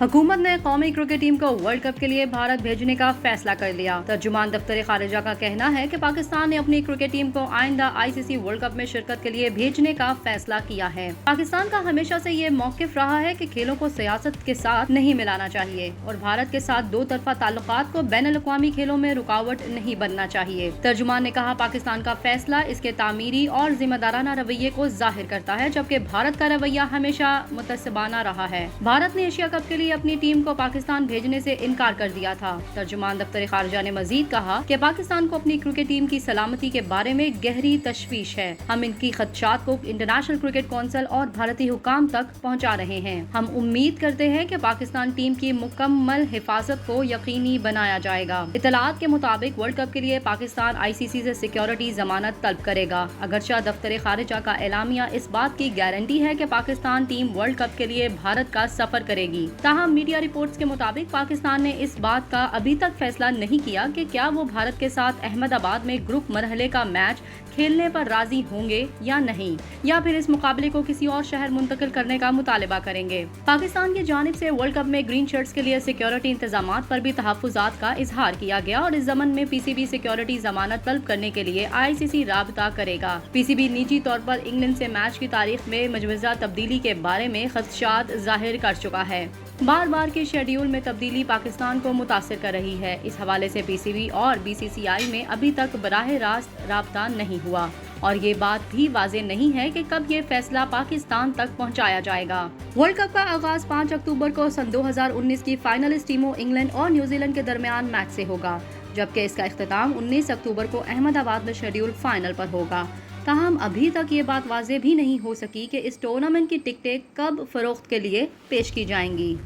हुकूमत ने कौमी क्रिकेट टीम को वर्ल्ड कप के लिए भारत भेजने का फैसला कर लिया। तर्जुमान दफ्तर खारिजा का कहना है कि पाकिस्तान ने अपनी क्रिकेट टीम को आइंदा आईसीसी वर्ल्ड कप में शिरकत के लिए भेजने का फैसला किया है। पाकिस्तान का हमेशा से ये मौकिफ रहा है कि खेलों को सियासत के साथ नहीं मिलाना चाहिए और भारत के साथ दो तरफा ताल्लुकात को बैन अल-अक़वामी खेलों में रुकावट नहीं बनना चाहिए। तर्जुमान ने कहा, पाकिस्तान का फैसला इसके तामीरी और जिम्मेदाराना रवैये को जाहिर करता है, जबकि भारत का रवैया हमेशा मुतसबाना रहा है। भारत ने एशिया कप के लिए अपनी टीम को पाकिस्तान भेजने से इनकार कर दिया था। तर्जुमान दफ्तर खारिजा ने मजीद कहा कि पाकिस्तान को अपनी क्रिकेट टीम की सलामती के बारे में गहरी तशवीश है। हम इनकी खदशात को इंटरनेशनल क्रिकेट कौंसिल और भारतीय हुकाम तक पहुंचा रहे हैं। हम उम्मीद करते हैं कि पाकिस्तान टीम की मुकम्मल हिफाजत को यकीनी बनाया जाएगा। इतलात के मुताबिक वर्ल्ड कप के लिए पाकिस्तान आईसीसी से सिक्योरिटी जमानत तलब करेगा। अगरचे दफ्तर खारिजा का एलामिया इस बात की गारंटी है कि पाकिस्तान टीम वर्ल्ड कप के लिए भारत का सफर करेगी। ताहम मीडिया रिपोर्ट्स के मुताबिक पाकिस्तान ने इस बात का अभी तक फैसला नहीं किया कि क्या वो भारत के साथ अहमदाबाद में ग्रुप मरहले का मैच खेलने पर राजी होंगे या नहीं, या फिर इस मुकाबले को किसी और शहर मुंतकिल करने का मुतालबा करेंगे। पाकिस्तान की जानिब से वर्ल्ड कप में ग्रीन शर्ट्स के लिए सिक्योरिटी इंतजामात पर भी तहफ्फुजात का इजहार किया गया और इस ज़मन में पीसीबी सिक्योरिटी जमानत तलब करने के लिए आईसीसी राबता करेगा। पीसीबी निजी तौर पर इंग्लैंड से मैच की तारीख में मजवज़ा तब्दीली के बारे में खदशात जाहिर कर चुका है। बार बार के शेड्यूल में तब्दीली पाकिस्तान को मुतासिर कर रही है। इस हवाले से पीसीबी और बीसीसीआई में अभी तक बराह रास्त राब्ता नहीं हुआ और ये बात भी वाज़ेह नहीं है कि कब ये फैसला पाकिस्तान तक पहुंचाया जाएगा। वर्ल्ड कप का आगाज 5 अक्टूबर को सन 2019 की फाइनलिस्ट टीमों इंग्लैंड और न्यूजीलैंड के दरमियान मैच से होगा, जबकि इसका इख्तिताम 19 अक्टूबर को अहमदाबाद में शेड्यूल फाइनल पर होगा। ताहम अभी तक ये बात वाज़ेह भी नहीं हो सकी कि इस टूर्नामेंट की टिकटें कब फरोख्त के लिए पेश की जाएंगी।